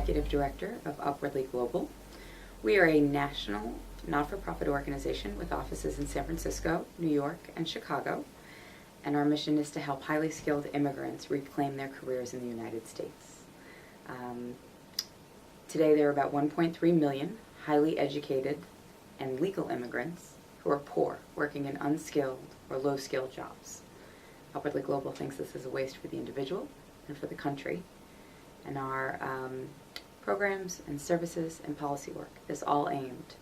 Executive Director of Upwardly Global. We are a national not-for-profit organization with offices in San Francisco, New York, and Chicago, and our mission is to help highly skilled immigrants reclaim their careers in the United States. Today there are about 1.3 million highly educated and legal immigrants who are poor, working in unskilled or low-skilled jobs. Upwardly Global thinks this is a waste for the individual and for the country, and our programs and services and policy work is all aimed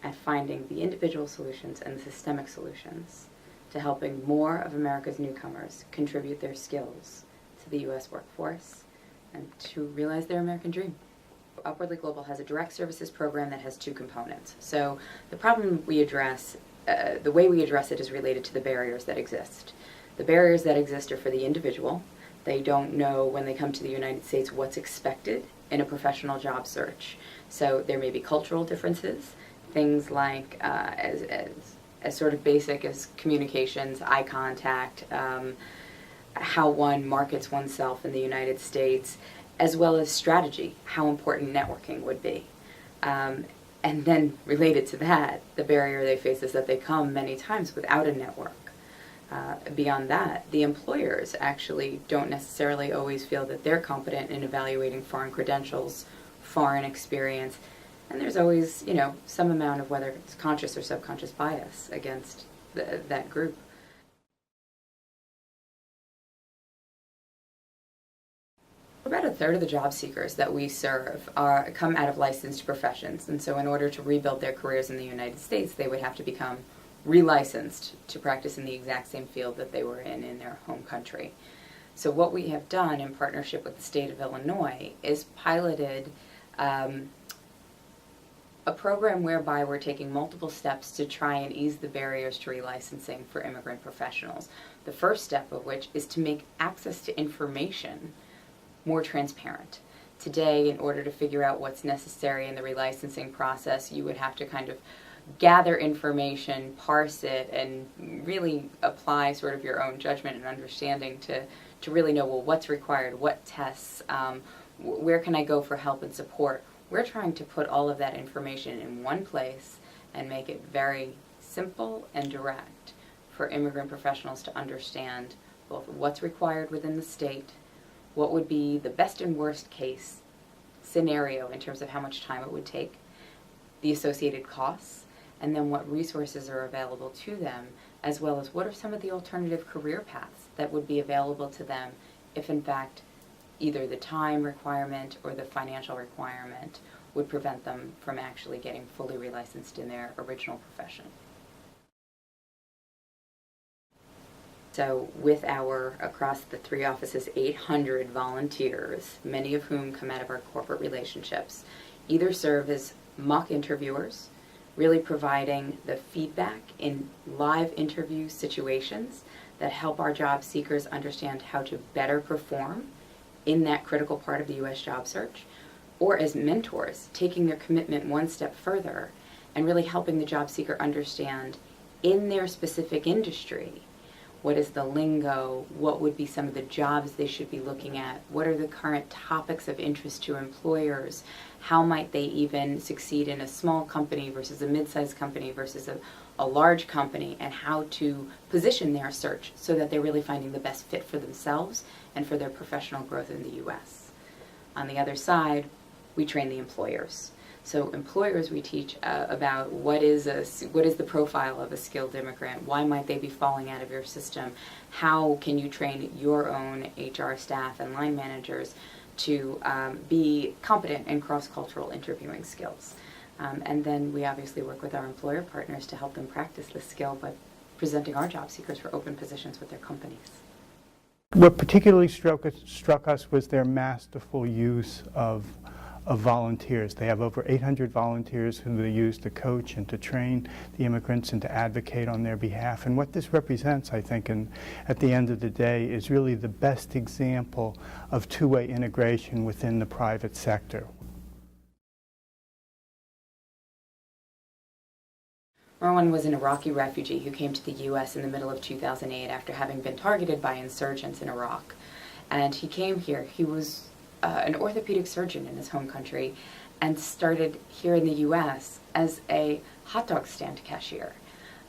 at finding the individual solutions and the systemic solutions to helping more of America's newcomers contribute their skills to the U.S. workforce and to realize their American dream. Upwardly Global has a direct services program that has two components. So the problem we address, the way we address it is related to the barriers that exist. The barriers that exist are for the individual. They don't know when they come to the United States what's expected in a professional job search. So there may be cultural differences, things like as sort of basic as communications, eye contact, how one markets oneself in the United States, as well as strategy, how important networking would be. And then related to that, the barrier they face is that they come many times without a network. Beyond that, the employers actually don't necessarily always feel that they're competent in evaluating foreign credentials, foreign experience, and there's always, some amount of whether it's conscious or subconscious bias against that group. About a third of the job seekers that we serve come out of licensed professions, and so in order to rebuild their careers in the United States, they would have to become relicensed to practice in the exact same field that they were in their home country. So what we have done in partnership with the state of Illinois is piloted a program whereby we're taking multiple steps to try and ease the barriers to relicensing for immigrant professionals. The first step of which is to make access to information more transparent. Today, in order to figure out what's necessary in the relicensing process, you would have to kind of gather information, parse it, and really apply sort of your own judgment and understanding to really know, well, what's required, what tests, where can I go for help and support. We're trying to put all of that information in one place and make it very simple and direct for immigrant professionals to understand both what's required within the state, what would be the best and worst case scenario in terms of how much time it would take, the associated costs, and then what resources are available to them, as well as what are some of the alternative career paths that would be available to them if in fact either the time requirement or the financial requirement would prevent them from actually getting fully relicensed in their original profession. So with across the three offices, 800 volunteers, many of whom come out of our corporate relationships, either serve as mock interviewers, really providing the feedback in live interview situations that help our job seekers understand how to better perform in that critical part of the U.S. job search, or as mentors, taking their commitment one step further and really helping the job seeker understand in their specific industry what is the lingo, what would be some of the jobs they should be looking at, what are the current topics of interest to employers, how might they even succeed in a small company versus a mid-sized company versus a large company, and how to position their search so that they're really finding the best fit for themselves and for their professional growth in the U.S. On the other side, we train the employers. So employers, we teach about what is the profile of a skilled immigrant, why might they be falling out of your system, how can you train your own HR staff and line managers to be competent in cross-cultural interviewing skills. And then we obviously work with our employer partners to help them practice this skill by presenting our job seekers for open positions with their companies. What particularly struck us was their masterful use of volunteers. They have over 800 volunteers who they use to coach and to train the immigrants and to advocate on their behalf. And what this represents, I think, at the end of the day, is really the best example of two-way integration within the private sector. Marwan was an Iraqi refugee who came to the U.S. in the middle of 2008 after having been targeted by insurgents in Iraq. And he came here. He was an orthopedic surgeon in his home country and started here in the U.S. as a hot dog stand cashier.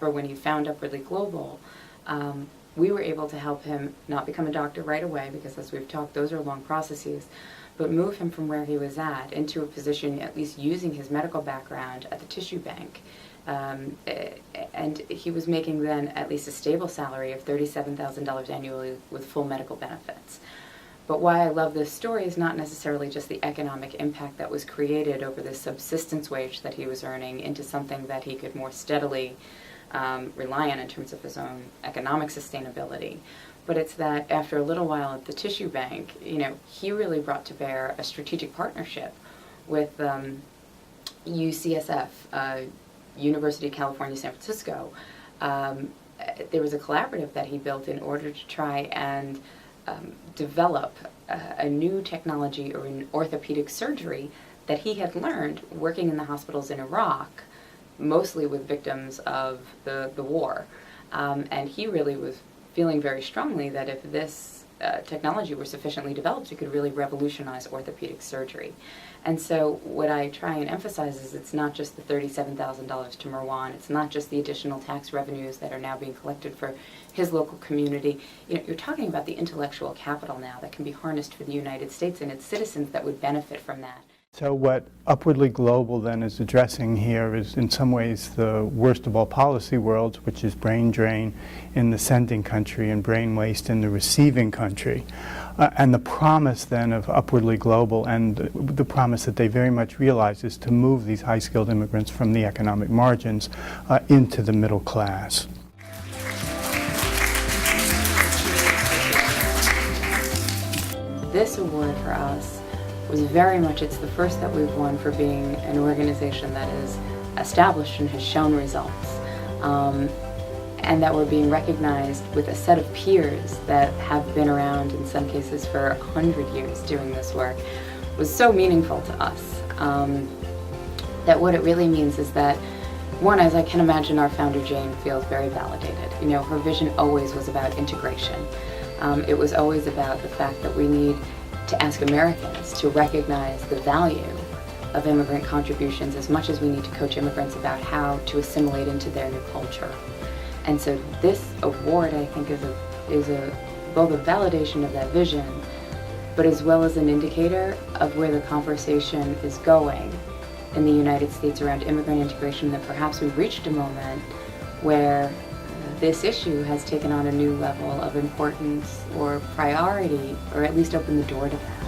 Or when he found Upwardly Global, we were able to help him not become a doctor right away, because as we've talked, those are long processes, but move him from where he was at into a position, at least using his medical background, at the tissue bank. And he was making then at least a stable salary of $37,000 annually with full medical benefits. But why I love this story is not necessarily just the economic impact that was created over this subsistence wage that he was earning into something that he could more steadily rely on in terms of his own economic sustainability. But it's that after a little while at the tissue bank, he really brought to bear a strategic partnership with UCSF, University of California, San Francisco. There was a collaborative that he built in order to try and develop a new technology or an orthopedic surgery that he had learned working in the hospitals in Iraq, mostly with victims of the war. And he really was feeling very strongly that if this technology were sufficiently developed, it could really revolutionize orthopedic surgery. And so what I try and emphasize is it's not just the $37,000 to Marwan, it's not just the additional tax revenues that are now being collected for his local community. You're talking about the intellectual capital now that can be harnessed for the United States and its citizens that would benefit from that. So what Upwardly Global then is addressing here is in some ways the worst of all policy worlds, which is brain drain in the sending country and brain waste in the receiving country. And the promise then of Upwardly Global, and the promise that they very much realize, is to move these high-skilled immigrants from the economic margins into the middle class. This award for us was very much, it's the first that we've won for being an organization that is established and has shown results. And that we're being recognized with a set of peers that have been around in some cases for 100 years doing this work was so meaningful to us. That what it really means is that, one, as I can imagine, our founder Jane feels very validated. Her vision always was about integration. It was always about the fact that we need to ask Americans to recognize the value of immigrant contributions as much as we need to coach immigrants about how to assimilate into their new culture. And so this award, I think, is both a validation of that vision, but as well as an indicator of where the conversation is going in the United States around immigrant integration, that perhaps we've reached a moment where this issue has taken on a new level of importance or priority, or at least opened the door to that.